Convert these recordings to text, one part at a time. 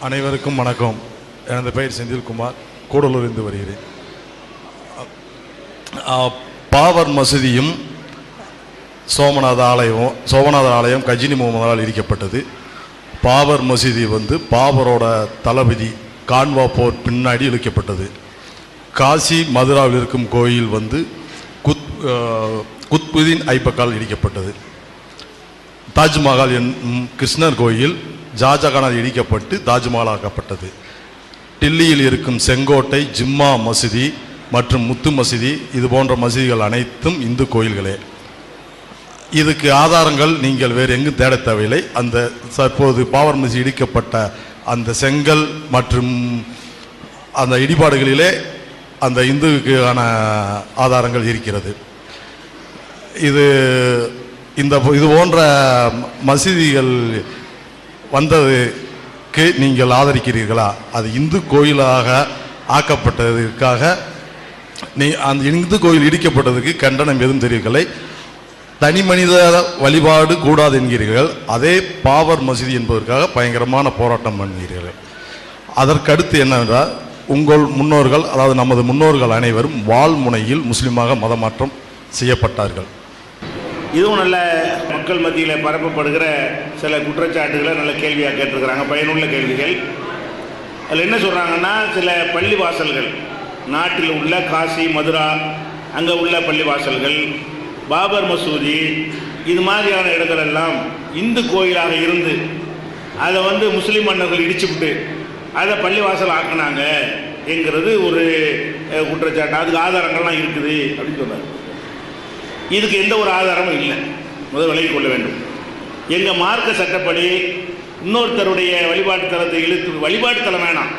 அனைவருக்கும் வணக்கம். எனது பெயர் செந்தில்குமார், கூடலூரிலிருந்து வருகிறேன். பாபர் மசூதியும் சோமநாத ஆலயம் கஜினி முகமதால் இடிக்கப்பட்டது. பாபர் மசூதி பாபரோட தளபதி கான்வா போர் பின்னாடி இழுக்கப்பட்டது. காசி மதுராவில் இருக்கும் கோயில் குத்புதீன் ஐபக்கால் இடிக்கப்பட்டது. தாஜ்மஹால் கிருஷ்ணர் கோயில் ஷாஜகானால் இடிக்கப்பட்டு தாஜ்மஹால் ஆக்கப்பட்டது. டில்லியில் இருக்கும் செங்கோட்டை, ஜிம்மா மசூதி மற்றும் முத்து மசூதி இது போன்ற மசூதிகள் அனைத்தும் இந்து கோயில்களே. இதுக்கு ஆதாரங்கள் நீங்கள் வேறு எங்கும் தேட தேவையில்லை. அந்த தற்போது பாபர் மசூதி இடிக்கப்பட்ட அந்த செங்கல் மற்றும் அந்த இடிபாடுகளிலே அந்த இந்துவுக்கான ஆதாரங்கள் இருக்கிறது. இது போன்ற மசூதிகள் வந்ததுக்கு நீங்கள் ஆதரிக்கிறீர்களா? அது இந்து கோயிலாக ஆக்கப்பட்டதற்காக அந்த இந்து கோயில் இடிக்கப்பட்டதுக்கு கண்டனம் எதுவும் தெரியவில்லை. தனி மனித வழிபாடு கூடாது என்கிறீர்கள். அதே பாபர் மசூதி என்பதற்காக பயங்கரமான போராட்டம் பண்ணுகிறீர்கள். அதற்கடுத்து என்னவென்றால், உங்கள் முன்னோர்கள், அதாவது நமது முன்னோர்கள் அனைவரும் வாள்முனையில் முஸ்லீமாக மதமாற்றம் செய்யப்பட்டார்கள். இதுவும் நல்ல மக்கள் மத்தியில் பரப்பப்படுகிற சில குற்றச்சாட்டுகளை நல்ல கேள்வியாக கேட்டிருக்கிறாங்க, பயனுள்ள கேள்விகள். அதில் என்ன சொல்கிறாங்கன்னா, சில பள்ளிவாசல்கள் நாட்டில் உள்ள காசி மதுரா அங்கே உள்ள பள்ளிவாசல்கள், பாபர் மசூதி இது மாதிரியான இடங்களெல்லாம் இந்து கோயிலாக இருந்து அதை முஸ்லீம் மன்னர்கள் இடிச்சுவிட்டு அதை பள்ளிவாசல் ஆக்கினாங்க என்கிறது ஒரு குற்றச்சாட்டு. அதுக்கு ஆதாரங்கள்லாம் இருக்குது அப்படின்னு சொன்னார். இதுக்கு எந்த ஒரு ஆதாரமும் இல்லை, முதல் விலகிக் கொள்ள வேண்டும். எங்கள் மார்க்க சட்டப்படி இன்னொருத்தருடைய வழிபாட்டு தலத்தை வழிபாட்டு தலம் வேணாம்,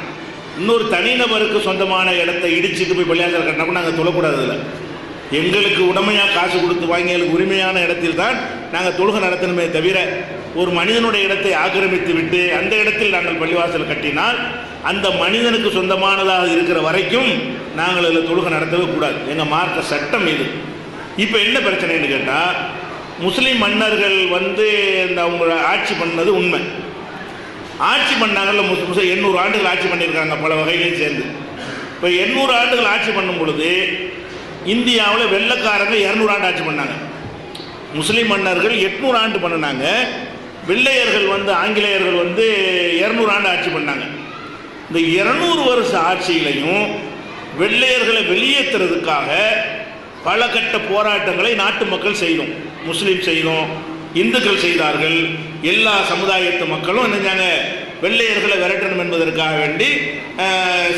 இன்னொரு தனிநபருக்கு சொந்தமான இடத்தை இடிச்சுட்டு போய் பள்ளியாசல் கட்டினா கூட நாங்கள் தொழக்கூடாது. அதில் எங்களுக்கு உடமையாக காசு கொடுத்து வாங்கி எங்களுக்கு உரிமையான இடத்தில் தான் நாங்கள் தொழுகை நடத்தணுமே தவிர, ஒரு மனிதனுடைய இடத்தை ஆக்கிரமித்து விட்டு அந்த இடத்தில் நாங்கள் பள்ளிவாசல் கட்டினால் அந்த மனிதனுக்கு சொந்தமானதாக இருக்கிற வரைக்கும் நாங்கள் அதில் தொழுகை நடத்தவே கூடாது. எங்கள் மார்க்க சட்டம் இது. இப்போ என்ன பிரச்சனைன்னு கேட்டால், முஸ்லீம் மன்னர்கள் இந்த அவங்க ஆட்சி பண்ணது உண்மை. ஆட்சி பண்ணாங்கல்ல, 800 ஆண்டுகள் ஆட்சி பண்ணியிருக்காங்க பல வகைகளையும் சேர்ந்து. இப்போ 800 ஆண்டுகள் ஆட்சி பண்ணும் பொழுது இந்தியாவில் வெள்ளைக்காரங்க 200 ஆண்டு ஆட்சி பண்ணாங்க. முஸ்லீம் மன்னர்கள் 800 ஆண்டு பண்ணினாங்க. வெள்ளையர்கள் ஆங்கிலேயர்கள் 200 ஆண்டு ஆட்சி பண்ணாங்க. இந்த 200 வருஷ ஆட்சியிலையும் வெள்ளையர்களை வெளியேற்றுறதுக்காக பல கட்ட போராட்டங்களை நாட்டு மக்கள் செய்தோம். முஸ்லீம் செய்தோம், இந்துக்கள் செய்தார்கள். எல்லா சமுதாயத்து மக்களும் என்னஞ்சாங்க, வெள்ளையர்களை விரட்டணும் என்பதற்காக வேண்டி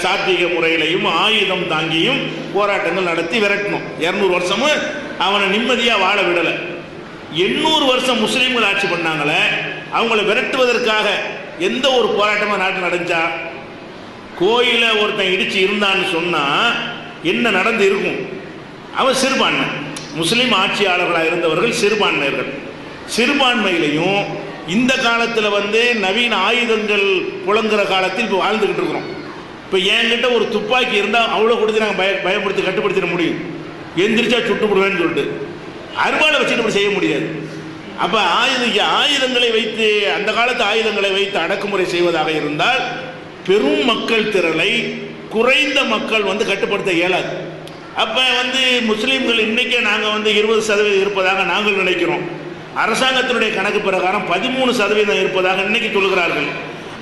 சாத்வீக முறையிலையும் ஆயுதம் தாங்கியும் போராட்டங்கள் நடத்தி விரட்டணும். 200 வருஷமும் அவனை நிம்மதியாக வாழ விடலை. 800 வருஷம் முஸ்லீம்கள் ஆட்சி பண்ணாங்களே, அவங்கள விரட்டுவதற்காக எந்த ஒரு போராட்டமாக நாட்டில் நடந்துச்சா? கோயிலை ஒருத்தன் இடித்து இருந்தான்னு சொன்னால் என்ன நடந்து இருக்கும்? அவன் சிறுபான்மை. முஸ்லீம் ஆட்சியாளர்களாக இருந்தவர்கள் சிறுபான்மையர்கள். சிறுபான்மையிலையும் இந்த காலத்தில் நவீன ஆயுதங்கள் புழங்குற காலத்தில் இப்போ வாழ்ந்துக்கிட்டு இருக்கிறோம். இப்போ என்கிட்ட ஒரு துப்பாக்கி இருந்தால் அவ்வளோ கொடுத்து நாங்கள் பயப்படுத்தி கட்டுப்படுத்திட முடியும். எந்திரிச்சா சுட்டுப்படுவேன்னு சொல்லிட்டு அருவாளை வச்சுட்டு இப்படி செய்ய முடியாது. அப்போ ஆயுதங்களை வைத்து, அந்த காலத்து ஆயுதங்களை வைத்து அடக்குமுறை செய்வதாக இருந்தால் பெரும் மக்கள் திரளை குறைந்த மக்கள் கட்டுப்படுத்த இயலாது. அப்போ முஸ்லீம்கள் இன்றைக்கே நாங்கள் 20% இருப்பதாக நாங்கள் நினைக்கிறோம். அரசாங்கத்தினுடைய கணக்கு பிரகாரம் 13% இருப்பதாக இன்றைக்கி சொல்கிறார்கள்.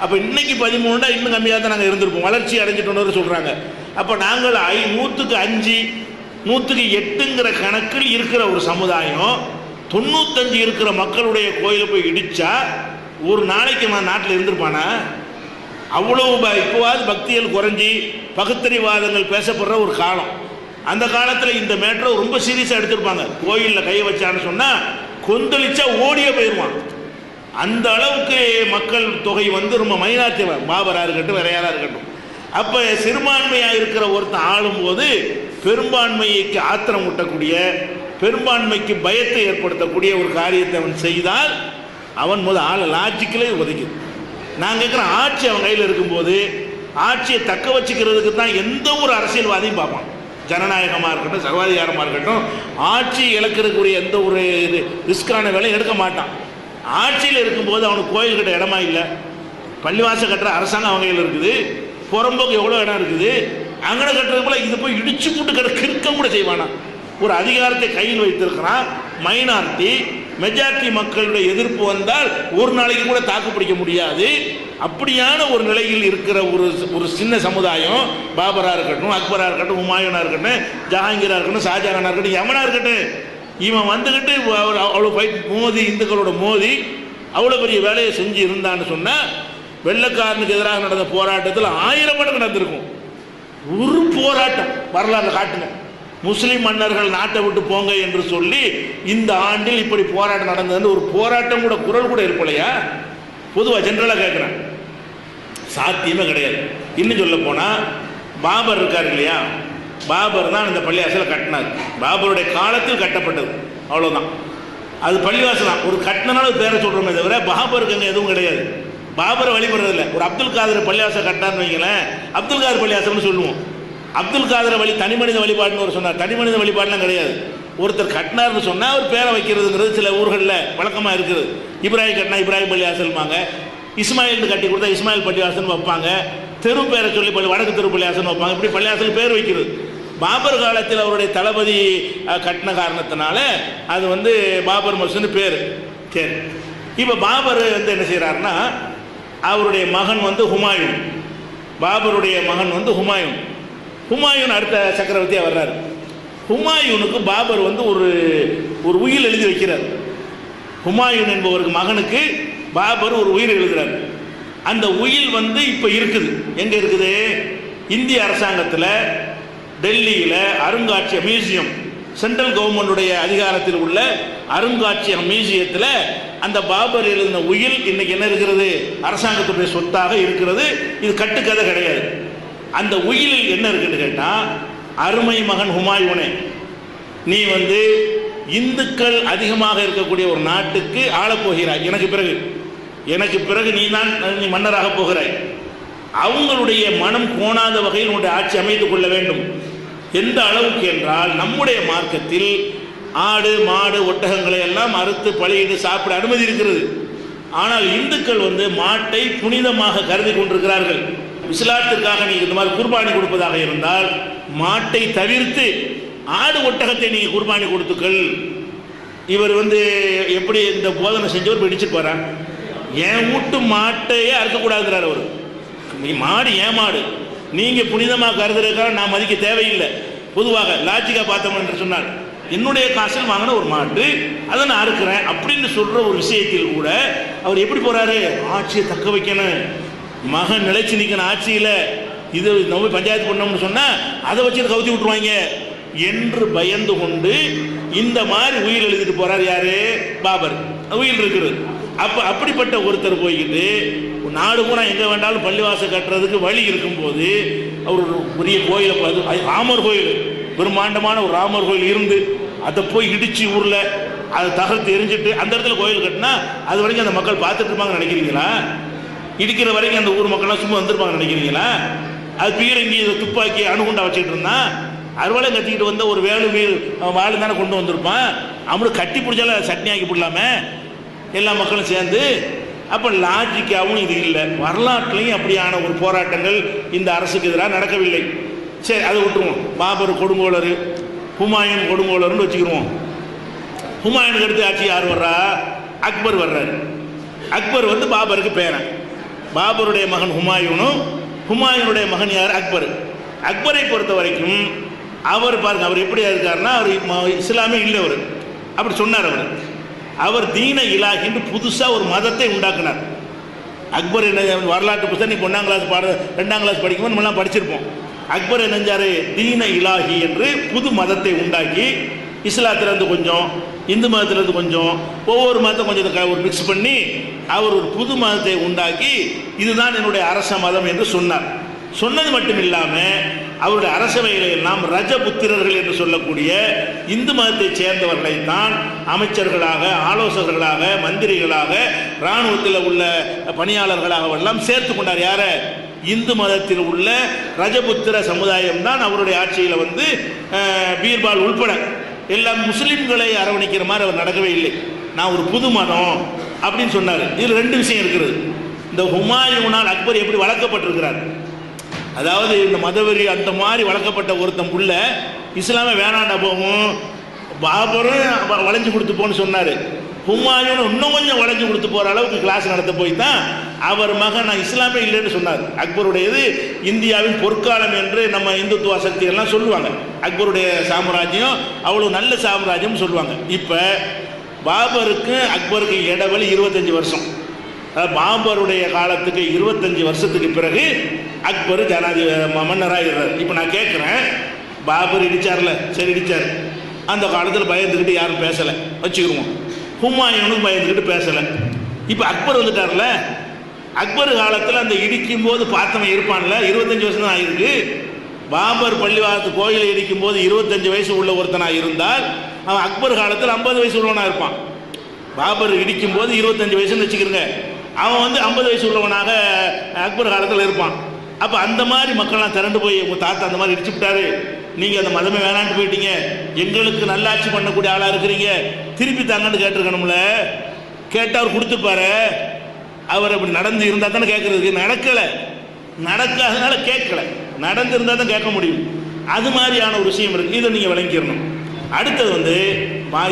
அப்போ இன்றைக்கி 13 இன்னும் கம்மியாக தான் நாங்கள் இருந்திருப்போம், வளர்ச்சி அடைஞ்சிட்டோன்னு சொல்கிறாங்க. அப்போ நாங்கள் 100க்கு 5, 100க்கு 8ங்கிற கணக்கில் இருக்கிற ஒரு சமுதாயம் 95 இருக்கிற மக்களுடைய கோயிலை போய் இடித்தா ஒரு நாளைக்கு நான் நாட்டில் இருந்திருப்பானா? அவ்வளோ இப்போவாது பக்திகள் குறைஞ்சி பகுத்தறிவாதங்கள் பேசப்படுற ஒரு காலம். அந்த காலத்தில் இந்த மேட்டரை ரொம்ப சீரியஸாக எடுத்திருப்பாங்க. கோயிலில் கையை வச்சான்னு சொன்னால் கொந்தளிச்சா ஓடியே போயிடுவான். அந்த அளவுக்கு மக்கள் தொகை ரொம்ப மைனாரிட்டி, பாபராக இருக்கட்டும் வேற யாராக இருக்கட்டும். அப்போ சிறுபான்மையாக இருக்கிற ஒருத்தன் ஆளும்போது பெரும்பான்மைக்கு ஆத்திரம் ஊட்டக்கூடிய, பெரும்பான்மைக்கு பயத்தை ஏற்படுத்தக்கூடிய ஒரு காரியத்தை அவன் செய்தால் அவன் ஆளை லாஜிக்கலே ஒதுக்குது. நான் கேட்குறேன், ஆட்சி அவன் கையில் இருக்கும்போது ஆட்சியை தக்க வச்சுக்கிறதுக்கு தான் எந்த ஒரு அரசியல்வாதியும் பார்ப்பான். ஜனநாயகமாக இருக்கட்டும், சர்வாதிகாரமாக இருக்கட்டும், ஆட்சி இழக்கிறதுக்குரிய எந்த ஒரு ரிஸ்கான வேலையும் எடுக்க மாட்டான். ஆட்சியில் இருக்கும்போது அவனுக்கு கோயில்கிட்ட இடமா இல்லை, பள்ளிவாசல் கட்டுற அரசாங்கம் அவங்க கையில் இருக்குது, புறம்போக்கு எவ்வளோ இடம் இருக்குது, அங்கே கட்டுறது போல இது போய் இடிச்சு போட்டு கிறுக்க கூட செய்வானா? ஒரு அதிகாரத்தை கையில் வைத்திருக்கிறான். மைனாரிட்டி மெஜாரிட்டி மக்களுடைய எதிர்ப்பு வந்தால் ஒரு நாளைக்கு கூட தாக்கு பிடிக்க முடியாது. அப்படியான ஒரு நிலையில் இருக்கிற ஒரு சின்ன சமுதாயம், பாபரா இருக்கட்டும், அக்பரா இருக்கட்டும், ஹுமாயூனா இருக்கட்டும், ஜஹாங்கீரா இருக்கட்டும், ஷாஜகானா இருக்கட்டும், யமனா இருக்கட்டும், இவன் வந்துக்கிட்டு அவ்வளோ ஃபைட் மோதி இந்துக்களோட மோதி அவ்வளோ பெரிய வேலையை செஞ்சு இருந்தான்னு சொன்னால், வெள்ளைக்காரனுக்கு எதிராக நடந்த போராட்டத்தில் 1000 மடங்கு நடந்திருக்கும். ஒரு போராட்டம் வரலாறு காட்டுங்க. முஸ்லிம் மன்னர்கள் நாட்டை விட்டு போங்க என்று சொல்லி இந்த ஆண்டில் இப்படி போராட்டம் நடந்ததுன்னு ஒரு போராட்டம் கூட, குரல் கூட இருப்பலையா? பொதுவாக ஜென்ரலாக கேட்குறேன், சாத்தியமே கிடையாது. இன்னும் சொல்ல போனால் பாபர் இருக்கார் இல்லையா, பாபர் தான் இந்த பள்ளிவாசலை கட்டினார். பாபருடைய காலத்தில் கட்டப்பட்டது, அவ்வளோதான். அது பள்ளிவாசல் தான். ஒரு கட்டினால பேரை சொல்கிறோமே தவிர பாபருக்கு அங்கே எதுவும் கிடையாது. பாபரை வழிபடுறதில்ல. ஒரு அப்துல் காதர் பள்ளிவாசல் கட்டான்னு வைங்களேன், அப்துல் காதர் பள்ளிவாசல்னு சொல்லுவோம். அப்துல் காதர் தனி மனித வழிபாடுன்னு ஒரு சொன்னார். தனி மனித வழிபாடுலாம் கிடையாது. ஒருத்தர் கட்டினார்னு சொன்னால் அவர் பேரை வைக்கிறதுங்கிறது சில ஊர்களில் வழக்கமாக இருக்குது. இப்ராஹிம் கட்டினா இப்ராஹிம் பள்ளிவாசல்வாங்க, இஸ்மாயில் கட்டி கொடுத்தா இஸ்மாயில் பள்ளிவாசல் வைப்பாங்க, தெரு பேரை சொல்லி வடக்கு தெரு பள்ளிவாசல் வைப்பாங்க. இப்படி பள்ளிவாசல் பேர் வைக்கிறது. பாபர் காலத்தில் அவருடைய தளபதி கட்டின காரணத்தினால அது பாபர் மஸ்ஜித்னு பேர். சரி, இப்போ பாபர் என்ன செய்கிறாருன்னா, அவருடைய மகன் ஹுமாயூன், பாபருடைய மகன் ஹுமாயூன். ஹுமாயூன் அடுத்த சக்கரவர்த்தியாக வர்றார். ஹுமாயூனுக்கு பாபர் ஒரு உயில் எழுதி வைக்கிறார். ஹுமாயூன் என்பவருக்கு மகனுக்கு பாபர் ஒரு உயில் எழுதுகிறார். அந்த உயில் இப்போ இருக்குது. எங்கே இருக்குது? இந்திய அரசாங்கத்தில் டெல்லியில் அருங்காட்சியக மியூசியம், சென்ட்ரல் கவர்மெண்டுடைய அதிகாரத்தில் உள்ள அருங்காட்சியக மியூசியத்தில் அந்த பாபர் எழுதின உயில் இன்னைக்கு என்ன இருக்கிறது? அரசாங்கத்துடைய சொத்தாக இருக்கிறது. இது கட்டுக்கதை கிடையாது. அந்த உயிலில் என்ன இருக்குன்னு கேட்டால், அருமை மகன் ஹுமாயூனே, நீ இந்துக்கள் அதிகமாக இருக்கக்கூடிய ஒரு நாட்டுக்கு ஆளப்போகிறாய். எனக்கு பிறகு நீ மன்னராக போகிறாய். அவங்களுடைய மனம் கோணாத வகையில் உன்னுடைய ஆட்சி அமைத்துக் கொள்ள வேண்டும். எந்த அளவுக்கு என்றால், நம்முடைய மார்க்கத்தில் ஆடு மாடு ஒட்டகங்களை எல்லாம் அறுத்து பலியிட்டு சாப்பிட அனுமதி இருக்கிறது. ஆனால் இந்துக்கள் மாட்டை புனிதமாக கருதி கொண்டிருக்கிறார்கள். இஸ்லாத்திற்காக நீங்கள் இந்த மாதிரி குர்பானி கொடுப்பதாக இருந்தால் மாட்டை தவிர்த்து ஆடு ஒட்டகத்தை நீங்கள் குர்பானி கொடுத்துக்கள். இவர் எப்படி இந்த போதனை செஞ்சவர் பிடிச்சிட்டு போறார். என் வீட்டு மாட்டையே அறுக்கக்கூடாதுங்கிறார் அவர். மாடு ஏன் மாடு, நீங்கள் புனிதமாக கருதுறதுக்காக நான் மதிக்க தேவையில்லை. பொதுவாக லாஜிக்காக பார்த்தோம் என்று சொன்னால், என்னுடைய காசில் வாங்கின ஒரு மாட்டு அதை நான் அறுக்கிறேன் அப்படின்னு சொல்கிற ஒரு விஷயத்தில் கூட அவர் எப்படி போகிறாரு? ஆட்சியை தக்க வைக்கணும், மகன் நிலைச்சு நிற்கணும் ஆட்சியில், இது நம்ம பஞ்சாயத்து பண்ணோம்னு சொன்னால் அதை வச்சு கவுத்தி விட்டுருவாங்க என்று பயந்து கொண்டு இந்த மாதிரி உயிர் எழுதிட்டு போகிறார். யாரு? பாபர். உயிர் இருக்கிறது. அப்படிப்பட்ட ஒருத்தர் போய்கிட்டு நாடு பூரா எங்கே வேண்டாலும் பள்ளிவாசல் கட்டுறதுக்கு வழி இருக்கும்போது அவர் ஒரு பெரிய கோயிலை ராமர் கோயில், பிரம்மாண்டமான ஒரு ராமர் கோயில் இருந்து அதை போய் இடிச்சு ஊரில் அதை தகர்த்து எரிஞ்சிட்டு அந்த இடத்துல கோயில் கட்டினா அது வரைக்கும் அந்த மக்கள் பார்த்துட்டு இருப்பாங்கன்னு நினைக்கிறீங்களா? இடிக்கிற வரைக்கும் அந்த ஊர் மக்கள்லாம் சும்மா வந்திருப்பாங்கன்னு நினைக்கிறீங்களா? அது பீரங்கி துப்பாக்கி அணுகுண்டா வச்சுட்டு இருந்தான், அறுவலை கட்டிக்கிட்டு ஒரு வேலு வாழு தானே கொண்டு வந்திருப்பான். அவனுக்கு கட்டி பிடிச்சால சட்னி ஆக்கி போடலாமே எல்லா மக்களும் சேர்ந்து. அப்போ லாஜிக்காகவும் இது இல்லை. வரலாற்றுலையும் அப்படியான ஒரு போராட்டங்கள் இந்த அரசுக்கு எதிராக நடக்கவில்லை. சரி, அதை விட்டுருவோம். பாபர் கொடுங்கோளர், ஹுமாயூன் கொடுங்கோளர்னு வச்சுக்கிடுவோம். ஹுமாயூனுக்கு அடுத்து ஆட்சி யார் வர்றா? அக்பர் வர்றார். அக்பர் பாபருக்கு பேரன். பாபருடைய மகன் ஹுமாயூனும், ஹுமாயூனுடைய மகன் யார்? அக்பர். அக்பரை பொறுத்த வரைக்கும் அவர் பாருங்க, அவர் எப்படியா இருக்காருன்னா, அவர் இஸ்லாமே இல்லை. அவர் அப்படி சொன்னார். அவர் தீன இலாஹின்னு புதுசாக ஒரு மதத்தை உண்டாக்குனார். அக்பர் என்ன வரலாற்று புத்தகம் நீ 1ஆம் கிளாஸ் 2ஆம் கிளாஸ் படிக்கும்போது நம்மளாம் படிச்சிருப்போம். அக்பர் என்ன செஞ்சார்? தீன இலாஹி என்று புது மதத்தை உண்டாக்கி, இஸ்லாத்திலேருந்து கொஞ்சம், இந்து மதத்திலேருந்து கொஞ்சம், ஒவ்வொரு மதத்தை கொஞ்சம் ஒரு மிக்ஸ் பண்ணி அவர் ஒரு புது மதத்தை உண்டாக்கி இதுதான் என்னுடைய அரச மதம் என்று சொன்னார். சொன்னது மட்டும் இல்லாமல் அவருடைய அரசவைகளை எல்லாம் ரஜபுத்திரர்கள் என்று சொல்லக்கூடிய இந்து மதத்தை சேர்ந்தவர்களை தான் அமைச்சர்களாக, ஆலோசகர்களாக, மந்திரிகளாக, இராணுவத்தில் உள்ள பணியாளர்களாக எல்லாம் சேர்த்து கொண்டார். யார? இந்து மதத்தில் உள்ள ரஜபுத்திர சமுதாயம் தான் அவருடைய ஆட்சியில் பீர்பால் உள்பட எல்லாம் முஸ்லிம்களை அரவணைக்கிற மாதிரி அவர் நடக்கவே இல்லை. நான் ஒரு புது மதம் அப்படின்னு சொன்னார். இதில் 2 விஷயம் இருக்கிறது. இந்த ஹுமாயூனால் அக்பர் எப்படி வளர்க்கப்பட்டிருக்கிறார். அதாவது இந்த மதவெறி அந்த மாதிரி வளர்க்கப்பட்ட ஒருத்தன் புள்ள இஸ்லாமே வேணாண்டா போகும், பாபரும் வளைஞ்சு கொடுத்து போன்னு சொன்னார். ஹுமாயூன் இன்னும் கொஞ்சம் வளைஞ்சு கொடுத்து போகிற அளவுக்கு கிளாஸ் நடத்த போய் தான் அவர் மகன் நான் இஸ்லாமே இல்லைன்னு சொன்னார். அக்பருடையது இந்தியாவின் பொற்காலம் என்று நம்ம இந்துத்துவ சக்தி எல்லாம் சொல்லுவாங்க. அக்பருடைய சாம்ராஜ்யம் அவ்வளோ நல்ல சாம்ராஜ்யம் சொல்லுவாங்க. இப்போ பாபருக்கு அக்பருக்கு இடைவெளி 25 வருஷம். பாபருடைய காலத்துக்கு 25 வருஷத்துக்கு பிறகு அக்பர் மன்னராக இருக்கிறார். இப்போ நான் கேட்குறேன், பாபர் இடிச்சார்ல, சரி இடிச்சார், அந்த காலத்தில் பயந்துக்கிட்டு யாரும் பேசலை வச்சுக்கிடுவோம். ஹுமாயூனும் பயந்துக்கிட்டு பேசலை. இப்போ அக்பர் வந்துட்டார்ல, அக்பர் காலத்தில் அந்த இடிக்கும் போது பார்த்தவன் இருப்பான்ல, 25 வருஷம் தான் ஆயிருக்கு. பாபர் பள்ளிவாசத்து கோயிலை இடிக்கும் போது 25 வயசு உள்ள ஒருத்தனாக இருந்தால் அவன் அக்பர் காலத்தில் 50 வயசு உள்ளவனாக இருப்பான். பாபர் இடிக்கும் போது 25 வயசுன்னு வச்சுக்கிறங்க, அவன் 50 வயசு உள்ளவனாக அக்பர் காலத்தில் இருப்பான். அப்போ அந்த மாதிரி மக்கள்லாம் திரண்டு போய் உங்கள் தாத்தா அந்த மாதிரி இடிச்சு விட்டாரு, நீங்கள் அந்த மதமே வேணான்ட்டு போயிட்டீங்க, எங்களுக்கு நல்லாட்சி பண்ணக்கூடிய ஆளாக இருக்கிறீங்க, திருப்பி தாங்கன்னு கேட்டிருக்கணும்ல. கேட்டால் அவர் கொடுத்துருப்பாரு. அவர் அப்படி நடந்து இருந்தால் தானே கேட்குறதுக்கு, நடக்கலை, நடக்காதனால கேட்கல, நடந்திருந்தால் தான் கேட்க முடியும். அது மாதிரியான ஒரு விஷயம் இருக்குது. இதை நீங்கள் விளங்கிடணும். அடுத்தது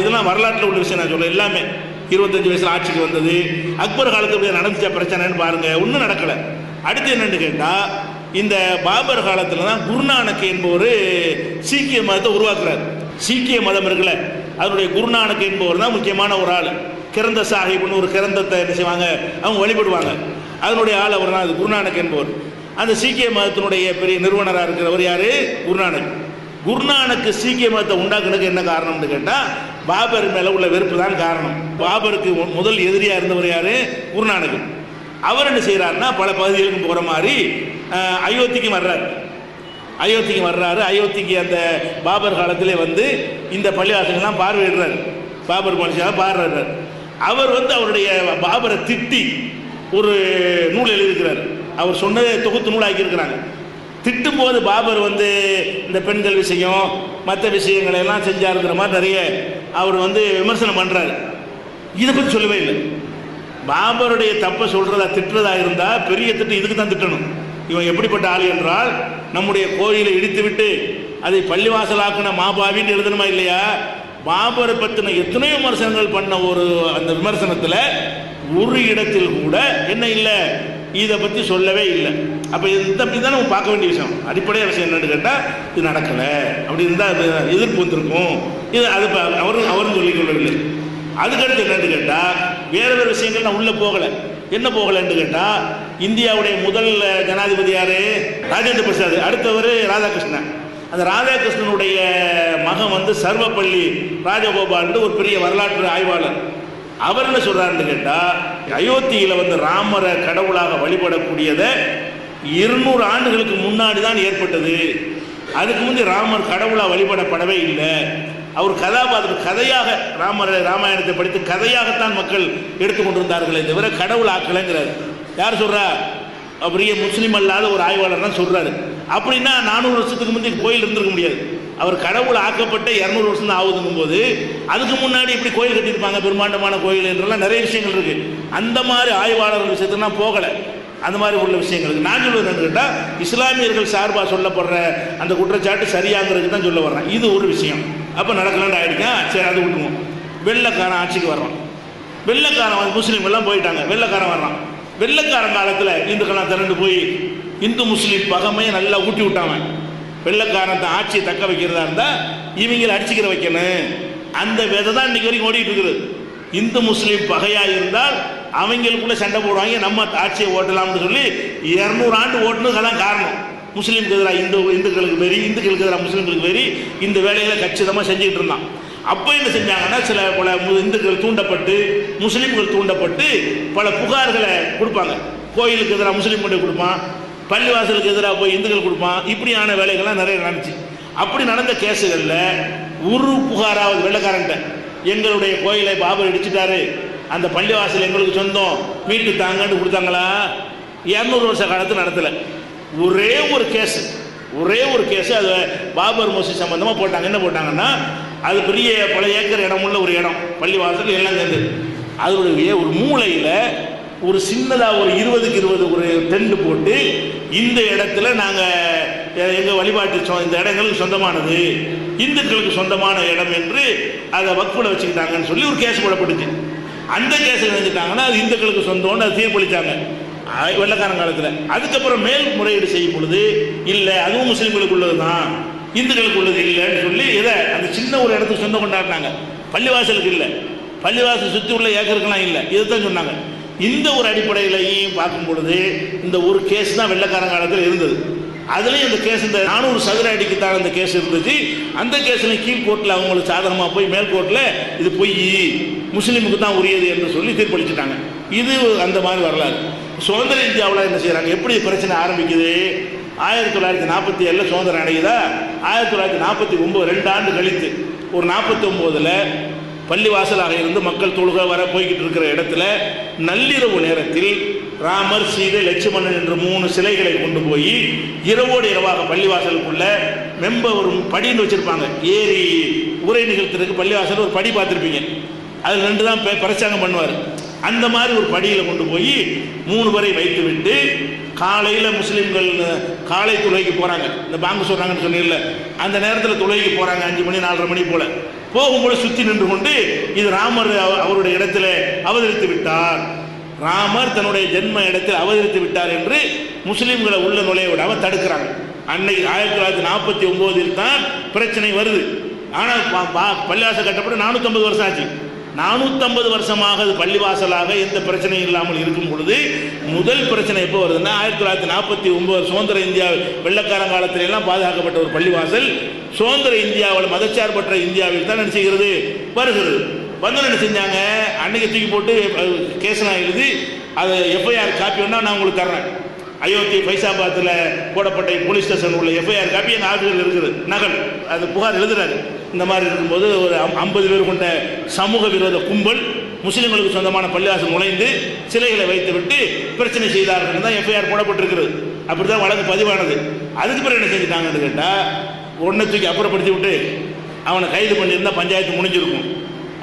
இதெல்லாம் வரலாற்றில் உள்ள விஷயம். நான் சொல்ல எல்லாமே 25 வயசில் ஆட்சிக்கு வந்தது, அக்பர் காலத்தில் நடந்துச்ச பிரச்சனைன்னு பாருங்கள், ஒன்றும் நடக்கலை. அடுத்து என்னென்னு கேட்டால், இந்த பாபர் காலத்தில் தான் குருநானக் என்பவர் சீக்கிய மதத்தை உருவாக்குறார். சீக்கிய மதம் இருக்குல்ல, அதனுடைய குருநானக் என்பவர் தான் முக்கியமான ஒரு ஆள். கிரந்த சாஹிப்னு ஒரு கிரந்தத்தை என்ன செய்வாங்க, அவங்க வழிபடுவாங்க. அதனுடைய ஆள் அவர் தான், அது குருநானக் என்பவர். அந்த சீக்கிய மதத்தினுடைய பெரிய நிறுவனராக இருக்கிறவர் யார்? குருநானக். குருநானக்கு சீக்கிய மதத்தை உண்டாக்குறதுக்கு என்ன காரணம்னு கேட்டால், பாபர் மேலே உள்ள வெறுப்பு தான் காரணம். பாபருக்கு முதல் எதிரியாக இருந்தவர் யார்? குருநானக். அவர் என்ன செய்கிறாருன்னா, பல பகுதிகளுக்கும் போகிற மாதிரி அயோத்திக்கு வர்றாரு. அயோத்திக்கு அந்த பாபர் காலத்திலே இந்த பள்ளிவாசல்கள்லாம் பார்வையிடுறாரு. பாபர் மனுஷாக பார்வையிடுறார். அவர் அவருடைய பாபரை திட்டி ஒரு நூல் எழுதியிருக்கிறார். அவர் சொன்னதை தொகுத்து நூல் ஆக்கியிருக்கிறாங்க. திட்டும் போது பாபர் இந்த பெண்கள் விஷயம் மற்ற விஷயங்களை எல்லாம் செஞ்சாருங்கிற மாதிரி நிறைய அவர் விமர்சனம் பண்ணுறாரு. இதை பற்றி சொல்லவே இல்லை. பாபருடைய தப்பை சொல்கிறதா திட்டுறதா இருந்தால் பெரிய திட்டம் இதுக்கு தான் திட்டணும். இவன் எப்படிப்பட்ட ஆள் என்றால், நம்முடைய கோயிலை இடித்துவிட்டு அதை பள்ளிவாசலாக்கின மாபாவின்னு எழுதணுமா இல்லையா? பாபரை பற்றின எத்தனையோ விமர்சனங்கள் பண்ண அந்த விமர்சனத்தில் ஒரு இடத்தில் கூட என்ன இல்லை, இதை பற்றி சொல்லவே இல்லை. அப்போ இதுதான் நம்ம பார்க்க வேண்டிய விஷயம். அடிப்படையாக விஷயம் என்னன்னு கேட்டால், இது நடக்கலை அப்படி இருந்தால் அது எதிர்ப்பு வந்திருக்கும். இது அது அவரும் சொல்லிக் கொள்ளவில்லை. அதுக்கடுத்து என்னன்னு கேட்டால், வேறு விஷயங்கள் நான் உள்ளே போகலை. என்ன போகலைன்னு கேட்டால், இந்தியாவுடைய முதல் ஜனாதிபதி யார்? ராஜேந்திர பிரசாத். அடுத்தவர் ராதாகிருஷ்ணன். அந்த ராதாகிருஷ்ணனுடைய மகன் சர்வப்பள்ளி ராஜகோபால்னு ஒரு பெரிய வரலாற்று ஆய்வாளர். அவர் என்ன சொல்கிறாருன்னு கேட்டால், அயோத்தியில் ராமரை கடவுளாக வழிபடக்கூடியதை 200 ஆண்டுகளுக்கு முன்னாடி தான் ஏற்பட்டது. அதுக்கு முந்தைய ராமர் கடவுளாக வழிபடப்படவே இல்லை. அவர் கதாபாத்திரம் கதையாக ராமாயணத்தை படித்து கதையாகத்தான் மக்கள் எடுத்துக்கொண்டிருந்தார்களே தவிர கடவுள் ஆக்கலைங்கிறார். யார் சொல்கிறா? பெரிய முஸ்லீம் அல்லாத ஒரு ஆய்வாளர் தான் சொல்கிறாரு. அப்படின்னா 400 வருஷத்துக்கு முந்தைய கோயில் இருந்திருக்க முடியாது. அவர் கடவுள் ஆக்கப்பட்ட 200 வருஷம் தான் ஆகுதுங்கும் போது அதுக்கு முன்னாடி இப்படி கோயில் கட்டியிருப்பாங்க, பெரும்பாண்டமான கோயில் என்றெல்லாம் நிறைய விஷயங்கள் இருக்குது. அந்த மாதிரி ஆய்வாளர்கள் விஷயத்துலாம் போகலை. அந்த மாதிரி உள்ள விஷயங்களுக்கு நான் சொல்வது என்னன்னு கேட்டால், இஸ்லாமியர்கள் சார்பாக சொல்லப்படுற அந்த குற்றச்சாட்டு சரியாங்கிறதுக்கு தான் சொல்ல வர்றேன். இது ஒரு விஷயம். அப்போ நடக்கலான்னு ஆகிடுச்சா, சரி அது விட்டுருவோம். வெள்ளைக்காரன் ஆட்சிக்கு வர்றான். வெள்ளைக்காரன் முஸ்லீம்கள்லாம் போயிட்டாங்க, வெள்ளைக்காரன் வர்றான். வெள்ளைக்காரன் காலத்தில் இந்துக்கெல்லாம் திரண்டு போய் இந்து முஸ்லீம் பகமையை நல்லா ஊட்டி விட்டாங்க. வெள்ளைக்காரன் ஆட்சியை தக்க வைக்கிறதா இருந்தால் இவங்களை அடிச்சுக்கிற வைக்கணும். அந்த விதை தான் இன்றைக்கி வரைக்கும் ஓடிட்டு இருக்குது. இந்து முஸ்லீம் பகையாக இருந்தால் அவங்களுக்குள்ளே சண்டை போடுவாங்க, நம்ம ஆட்சியை ஓட்டலாம்னு சொல்லி 200 ஆண்டு ஓட்டுனதுக்கெல்லாம் காரணம். முஸ்லீமுக்கு எதிராக இந்துக்களுக்கு வெறி, இந்துக்களுக்கு எதிராக முஸ்லீம்களுக்கு வெறி, இந்த வேலைகளை கச்சிதமாக செஞ்சுக்கிட்டு இருந்தான். அப்போ என்ன செஞ்சாங்கன்னா, பல இந்துக்கள் தூண்டப்பட்டு முஸ்லீம்கள் தூண்டப்பட்டு பல புகார்களை கொடுப்பாங்க. கோயிலுக்கு எதிராக முஸ்லீம் கொண்டு கொடுப்பான், பள்ளிவாசலுக்கு எதிராக போய் இந்துக்கள் கொடுப்பான். இப்படியான வேலைகள்லாம் நிறைய நடந்துச்சு. அப்படி நடந்த கேஸுகளில் ஒரு புகாராவது வெள்ளைக்காரன்ட்ட, எங்களுடைய கோயிலை பாபர் இடிச்சிட்டாரு, அந்த பள்ளிவாசல் எங்களுக்கு சொந்தம், மீட்டு தாங்கன்னு கொடுத்தாங்களா? 200 வருஷ காலத்தில் நடத்தலை. ஒரே ஒரு கேஸு அது பாபர் மசூதி சம்பந்தமாக போட்டாங்க. என்ன போட்டாங்கன்னா, அது பெரிய பல ஏக்கர் இடமுள்ள ஒரு இடம், பள்ளிவாசல் எல்லாம் சேர்ந்து அதனுடைய ஒரு மூலையில் ஒரு சின்னதாக ஒரு 20க்கு 20 ஒரு டென்ட் போட்டு இந்த இடத்துல நாங்கள் எங்கள் வழிபாட்டு இந்த இடங்களுக்கு சொந்தமானது, இந்துக்களுக்கு சொந்தமான இடம் என்று அதை வக்ஃபில் வச்சுக்கிட்டாங்கன்னு சொல்லி ஒரு கேஸ் போடப்பட்டுச்சு. அந்த கேஸில் நினைச்சிட்டாங்கன்னா அது இந்துக்களுக்கு சொந்தம்னு அதை தீர்ப்பளித்தாங்க வெள்ளக்காரன் காலத்தில். அதுக்கப்புறம் மேல் முறையீடு செய்யும் பொழுது இல்லை அதுவும் முஸ்லீம்களுக்கு உள்ளது தான், இந்துக்களுக்கு உள்ளது இல்லைன்னு சொல்லி இதை அந்த சின்ன ஒரு இடத்துக்கு சொந்தம் கொண்டாடினாங்க. பள்ளிவாசலுக்கு இல்லை, பள்ளிவாசல் சுற்றி உள்ள ஏக்கருக்கெல்லாம் இல்லை, இதை தான் சொன்னாங்க. இந்த ஒரு அடிப்படையிலையும் பார்க்கும் பொழுது இந்த ஒரு கேஸ் தான் வெள்ளக்காரன் காலத்தில் இருந்தது. அதுலேயும் இந்த கேஸ் இந்த 400 சதுர அடிக்குத்தான் அந்த கேஸ் இருந்துச்சு. அந்த கேஸில் கீழ் கோர்ட்டில் அவங்களுக்கு சாதகமாக போய் மேல் கோர்ட்டில் இது பொய், முஸ்லீமுக்கு தான் உரியது என்று சொல்லி தீர்ப்பளிச்சுட்டாங்க. இது அந்த மாதிரி வரலாறு. சுதந்திர இந்தியாவில் என்ன செய்கிறாங்க, எப்படி பிரச்சனை ஆரம்பிக்குது, 1947 சுதந்திரம் அடையுதா, 1949 2 ஆண்டு கழித்து ஒரு 49 பள்ளிவாசலாக இருந்து மக்கள் தொழுகை வர போய்கிட்டு இருக்கிற இடத்துல நள்ளிரவு நேரத்தில் ராமர், சீதை, லட்சுமணன் என்ற 3 சிலைகளை கொண்டு போய் இரவோடு இரவாக பள்ளிவாசலுக்குள்ள ஒரு படின்னு வச்சிருப்பாங்க. ஏறி உரை நிகழ்த்துறதுக்கு பள்ளிவாசல் ஒரு படி பார்த்துருப்பீங்க, அதில் 2 தான் பிரச்சாரம் பண்ணுவார். அந்த மாதிரி ஒரு படியில் கொண்டு போய் 3 பேரை வைத்து விட்டு காலையில் முஸ்லீம்கள் காலை தொழுகைக்கு போகிறாங்க. இந்த பாங்கு சொல்கிறாங்கன்னு சொன்னீங்கல்ல, அந்த நேரத்தில் தொழுகைக்கு போகிறாங்க 5 மணி 4:30 மணி போல். போகும்போது சுற்றி நின்று கொண்டு இது ராமர் அவருடைய இடத்துல அவதரித்து விட்டார், ராமர் தன்னுடைய ஜென்ம இடத்தில் அவதரித்து விட்டார் என்று முஸ்லீம்களை உள்ள நுழைய விடாமல் தடுக்கிறாங்க. அன்னைக்கு 1949 தான் பிரச்சனை வருது. ஆனால் பள்ளிவாசல் கட்டப்பட்டு 450 வருஷம் ஆச்சு. 450 வருஷமாக அது பள்ளிவாசலாக எந்த பிரச்சனையும் இல்லாமல் இருக்கும் பொழுது முதல் பிரச்சனை எப்போ வருதுன்னா 1949 சுதந்திர இந்தியா வெள்ளக்காரன் காலத்தில எல்லாம் பாதுகாக்கப்பட்ட ஒரு பள்ளிவாசல் சுதந்திர இந்தியாவில் மதச்சார்பற்ற இந்தியாவில் தான் என்ன செய்கிறது வருகிறது. வந்து என்ன செஞ்சாங்க, அன்னைக்கு தூக்கி போட்டு கேஸ்லாம் எழுதி அதை எஃப்ஐஆர் காப்பி வேணா நான் உங்களுக்கு தர்றேன். அயோத்தி ஃபைசாபாத்தில் போடப்பட்ட போலீஸ் ஸ்டேஷன் உள்ள எஃப்ஐஆர் காப்பி எங்கள் ஆஃபீஸில் இருக்குது, நகல். அது புகார் எழுதுறாரு. இந்த மாதிரி இருக்கும்போது ஒரு 50 பேர் கொண்ட சமூக விரோத கும்பல் முஸ்லீம்களுக்கு சொந்தமான பள்ளிவாசல் நுழைந்து சிலைகளை வைத்து விட்டு பிரச்சனை செய்தார்கள் தான் எஃப்ஐஆர் போடப்பட்டிருக்கிறது. அப்படி தான் வழக்கு பதிவானது. அதுக்கு பிறகு என்ன செஞ்சுட்டாங்கன்னு கேட்டால் ஒன்றை தூக்கி அப்புறப்படுத்தி விட்டு அவனை கைது பண்ணியிருந்தால் பஞ்சாயத்து முடிஞ்சிருக்கும்.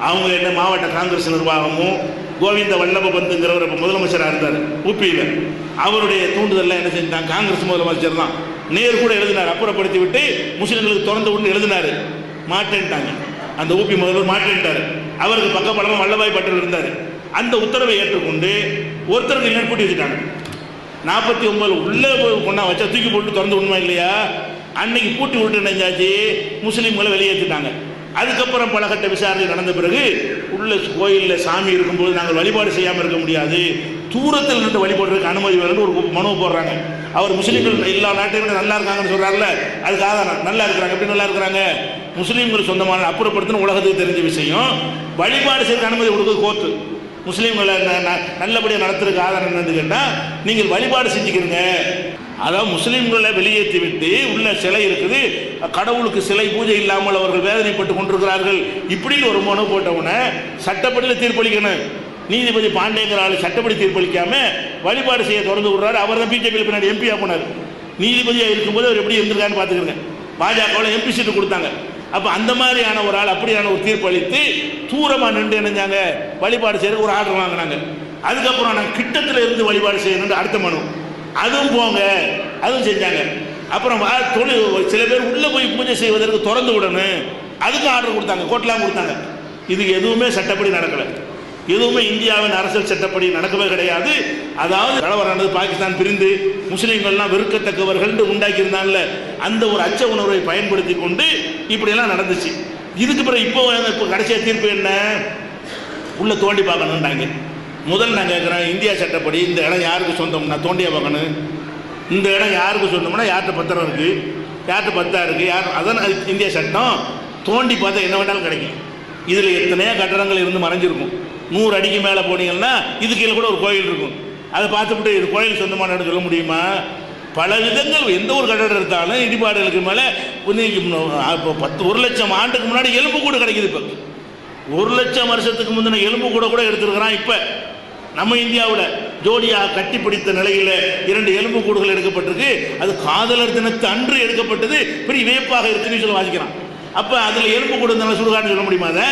அவங்க என்ன மாவட்ட காங்கிரஸ் நிர்வாகமும் கோவிந்த வல்லப பந்துங்கிறவர் இப்போ முதலமைச்சராக இருந்தார் ஊபியில், அவருடைய தூண்டுதலில் என்ன செஞ்சாங்க, காங்கிரஸ் முதலமைச்சர் தான் நேர் கூட எழுதினார், அப்புறப்படுத்தி விட்டு முஸ்லீம்களுக்கு திறந்து விட்டு எழுதினார். மாட்டேன்ட்டாங்க, அந்த ஊபி முதல்வர் மாட்டேன்ட்டார். அவருக்கு பக்கபலமாக வல்லபாய் பட்டேல் இருந்தார். அந்த உத்தரவை ஏற்றுக்கொண்டு ஒருத்தருக்கு இல்லைன்னு பூட்டி வச்சுட்டாங்க. 49 உள்ளே கொண்டா வச்சா தூக்கி போட்டு திறந்து உண்மை இல்லையா, அன்னைக்கு பூட்டி விட்டு நினைஞ்சாச்சு, முஸ்லீம்களை வெளியேற்றிட்டாங்க. அதுக்கப்புறம் பல கட்ட விசாரணை நடந்த பிறகு உள்ள கோயிலில் சாமி இருக்கும்போது நாங்கள் வழிபாடு செய்யாமல் இருக்க முடியாது, தூரத்தில் நின்று வழிபடுறதுக்கு அனுமதி வேணும்னு ஒரு மனு போடுறாங்க. அவர் முஸ்லீம்கள் எல்லா நாட்டையும் நல்லா இருக்காங்கன்னு சொல்கிறார்ல, அதுக்கு ஆதாரம் நல்லா இருக்கிறாங்க. எப்படி நல்லா இருக்கிறாங்க, முஸ்லீம்கள் சொந்தமான அப்புறப்படுத்தின உலகத்துக்கு தெரிஞ்ச விஷயம். வழிபாடு செய்ய அனுமதி கொடுக்குறது கோர்ட்டு. முஸ்லீம்களை நல்லபடியாக நடத்துறதுக்கு ஆதாரம் என்னன்னு கேட்டால் நீங்கள் வழிபாடு செஞ்சுக்கிறீங்க. அதாவது முஸ்லீம்களை வெளியேற்றி விட்டு உள்ள சிலை இருக்குது, கடவுளுக்கு சிலை பூஜை இல்லாமல் அவர்கள் வேதனைப்பட்டு கொண்டிருக்கிறார்கள், இப்படின்னு ஒரு மனு போட்டவுடனே சட்டப்படியில் தீர்ப்பளிக்கணும். நீதிபதி பாண்டேங்கிற ஆள் சட்டப்படி தீர்ப்பளிக்காம வழிபாடு செய்ய தொடர்ந்து விடுறாரு. அவர் தான் பிஜேபியில் பின்னாடி எம்பியாக போனார். நீதிபதியாக இருக்கும்போது அவர் எப்படி இருந்திருக்கான்னு பார்த்துக்கிறேங்க. பாஜகவில் எம்பி சீட்டு கொடுத்தாங்க. அப்போ அந்த மாதிரியான ஒரு ஆள் அப்படியான ஒரு தீர்ப்பு அளித்து தூரமாக நின்று நினைஞ்சாங்க வழிபாடு செய்யறதுக்கு ஒரு ஆர்டர் வாங்கினாங்க. அதுக்கப்புறம் நாங்கள் கிட்டத்தில் இருந்து வழிபாடு செய்யணும்னு அடுத்த மனு, அதுவும் போங்க, அதுவும் செஞ்சாங்க. அப்புறம் சில பேர் உள்ளே போய் பூஜை செய்வதற்கு திறந்து விடணும், அதுக்கு ஆர்டர் கொடுத்தாங்க, கோர்ட்லாம் கொடுத்தாங்க. இது எதுவுமே சட்டப்படி நடக்கலை, எதுவுமே இந்தியாவின் அரசியல் சட்டப்படி நடக்கவே கிடையாது. அதாவது கலவரானது பாகிஸ்தான் பிரிந்து முஸ்லீம்கள்லாம் வெறுக்கத்தக்கவர்கள் உண்டாக்கியிருந்தான்ல, அந்த ஒரு அச்ச உணர்வை பயன்படுத்தி கொண்டு இப்படியெல்லாம் நடந்துச்சு. இதுக்கு பிறகு இப்போ கடைசியாக தீர்ப்பு என்ன, உள்ள தோண்டி பார்க்கணுன்றாங்க. முதல் நான் கேட்குறேன், இந்தியா சட்டப்படி இந்த இடம் யாருக்கு சொந்தம்னா தோண்டியாக பார்க்கணும். இந்த இடம் யாருக்கு சொந்தம்னா யார்கிட்ட பத்திரம் இருக்குது, யார்கிட்ட பத்தா இருக்குது, யார் அதான் இந்தியா சட்டம். தோண்டி பார்த்தா என்ன வேண்டாலும் கிடைக்கும். இதில் எத்தனையோ கட்டடங்கள் இருந்து மறைஞ்சிருக்கும். 100 அடிக்கு மேலே போனீங்கன்னா இது கீழே கூட ஒரு கோயில் இருக்கும். அதை பார்த்துவிட்டு இது கோயில் சொந்தமான இடம் சொல்ல முடியுமா? பல விதங்கள் எந்த ஒரு கட்டடம் எடுத்தாலும் இடிபாடுகளுக்கு மேலே 1 லட்சம் ஆண்டுக்கு முன்னாடி எலும்பு கூட கிடைக்குது. இப்போ 1 லட்சம் வருஷத்துக்கு முந்தின எலும்பு கூட எடுத்துருக்கிறான். இப்போ நம்ம இந்தியாவில் ஜோடியாக கட்டி பிடித்த நிலையில் 2 எலும்பு கூடுகள் எடுக்கப்பட்டிருக்கு. அது காதலர் தினத்து அன்று எடுக்கப்பட்டது. பெரிய வியப்பாக இருக்குன்னு சொல்லி வாசிக்கிறான். அப்போ அதில் எலும்பு கூட இருந்தாலும் சுடுகாடுன்னு சொல்ல முடியுமா? அதை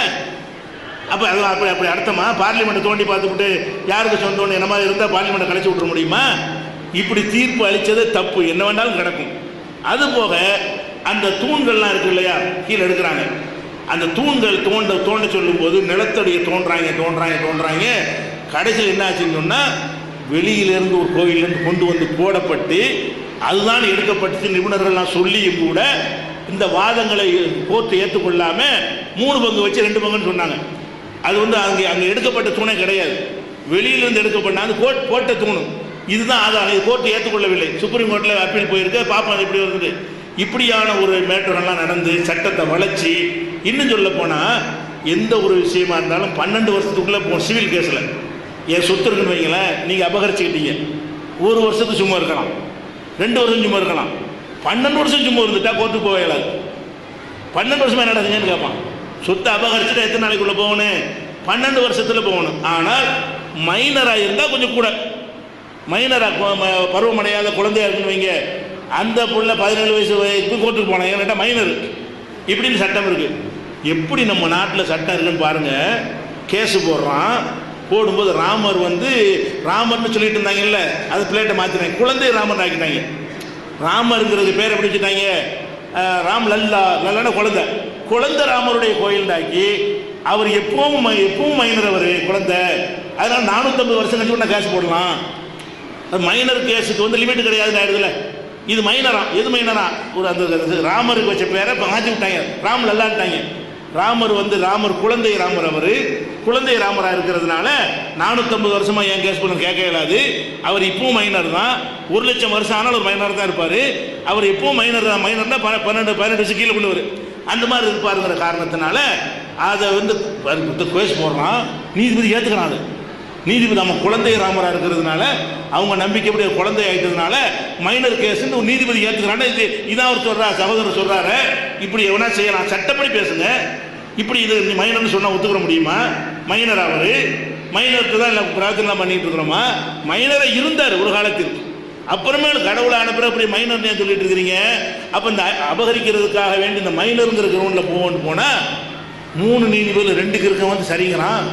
அப்போ அது அப்படி அப்படி அர்த்தமா? பார்லிமெண்ட்டை தோண்டி பார்த்துக்கிட்டு யாருக்கு சொந்தம்னு என்ன மாதிரி இருந்தால் பார்லிமெண்ட்டை கழிச்சு விட்டுற முடியுமா? இப்படி தீர்ப்பு அளித்தது தப்பு, என்ன வேண்டாலும் கிடக்கும். அதுபோக அந்த தூண்கள்லாம் இருக்கு இல்லையா, கீழே எடுக்கிறாங்க. அந்த தூண்கள் தோண்ட சொல்லும்போது நிலத்தடியை தோன்றாங்க. கடைசியில் என்ன ஆச்சுன்னு சொன்னால், வெளியிலேருந்து ஒரு கோயிலேருந்து கொண்டு வந்து போடப்பட்டு அதுதான் எடுக்கப்பட்டு நிபுணர்கள்லாம் சொல்லியும் கூட இந்த வாதங்களை கோர்ட்டு ஏற்றுக்கொள்ளாமல் 3 பங்கு வச்சு 2 பங்குன்னு சொன்னாங்க. அது வந்து அங்கே எடுக்கப்பட்ட தூணே கிடையாது, வெளியிலேருந்து எடுக்கப்பட்ட அது போட்ட தூணு. இதுதான் ஆதாரம். இது கோர்ட்டு ஏற்றுக்கொள்ளவில்லை. சுப்ரீம் கோர்ட்டில் அப்பீல் போயிருக்கு. பாப்பா அது எப்படி வருது. இப்படியான ஒரு மேட்டர்கள்லாம் நடந்து சட்டத்தை வளைச்சி, இன்னும் சொல்ல போனால் எந்த ஒரு விஷயமா இருந்தாலும் 12 வருஷத்துக்குள்ளே சிவில் கேஸில் என் சொத்து இருக்குன்னு வைங்களேன், நீங்கள் அபகரிச்சுக்கிட்டீங்க, 1 வருஷத்துக்கு சும்மா இருக்கலாம், 2 வருஷம் சும்மா இருக்கலாம். 12 வருஷம் சும்மா இருந்துட்டா கோர்ட்டுக்கு போக இயலாது. 12 வருஷமா என்ன நடக்குதுன்னு கேட்பான். சொத்தை அபகரிச்சுட்டா எத்தனை நாளைக்குள்ளே போகணும்? 12 வருஷத்தில் போகணும். ஆனால் மைனராக இருந்தால் கொஞ்சம் கூட, மைனராக பருவமடையாத குழந்தையா இருக்குன்னு வைங்க, அந்த புள்ள 17 வயசு வரைக்கும் கோர்ட்டுக்கு போனாங்க, ஏன்னாட்டா மைனர். இப்படின்னு சட்டம் இருக்குது. எப்படி நம்ம நாட்டில் சட்டம் இருக்குன்னு பாருங்கள். கேஸு போடும்போது ராமர் வந்து ராமர்னு சொல்லிட்டு இருந்தாங்கல்ல, அது பிளேட்டை மாற்றினாங்க, குழந்தை ராமர் ஆக்கிட்டாங்க. ராமருங்கிறது பேர் எப்படி வச்சுட்டாங்க, ராம் லல்லான குழந்தை ராமருடைய கோயில்டாக்கி அவர் எப்பவும் மைனர், அவர் குழந்தை. அதனால 450 வருஷம் கழிச்சு நான் கேஸ் போடலாம். அது மைனர் கேஸுக்கு வந்து லிமிட் கிடையாதுன்னு ஆயிடுதுல. இது மைனரா, எது மைனரா? ஒரு அந்த ராமருக்கு வச்ச பேரை மாற்றி விட்டாங்க, ராம் லல்லான்ட்டாங்க. ராமர் வந்து குழந்தை ராமர், அவர் குழந்தை ராமராக இருக்கிறதுனால 450 வருஷமா ஏன் கேஸ் பண்ண கேட்க இயலாது. அவர் இப்பவும் மைனர் தான். 1 லட்சம் வருஷம் ஆனாலும் ஒரு மைனர் தான் இருப்பார். அவர் எப்பவும் மைனர் தான். மைனர்னா 12 வயசு கீழே கொண்டு வரும், அந்த மாதிரி இருப்பாருங்கிற காரணத்தினால அதை வந்து கேஸ் போடுறான். நீதிபதி ஏற்றுக்கிறான். நீதிபதி நம்ம குழந்தை ராமராக இருக்கிறதுனால அவங்க நம்பிக்கைப்படி குழந்தை ஆகிட்டதுனால மைனர் கேஸ்ன்னு ஒரு நீதிபதி ஏற்றுக்கிறாங்க. இதான் அவர் சொல்கிறார், சகோதரர் சொல்கிறாரு, இப்படி எவனா செய்யலாம், சட்டப்படி பேசுங்க. இப்படி இது மைனர்னு சொன்னால் ஒத்துக்கிற முடியுமா? மைனர் அவர் மைனருக்கு தான் இல்லை பிரார்த்தனைலாம் பண்ணிட்டு இருக்கிறோமா? மைனராக இருந்தார் ஒரு காலத்தில், அப்புறமேல கடவுளை அனுப்புகிற அப்படி மைனர்னே சொல்லிட்டு இருக்கிறீங்க. அப்போ இந்த அபகரிக்கிறதுக்காக வேண்டி இந்த மைனருங்கிற கிரவுண்டில் போனால் 3 நீதிபதி 2க்கு இருக்க வந்து சரிங்கிறான்.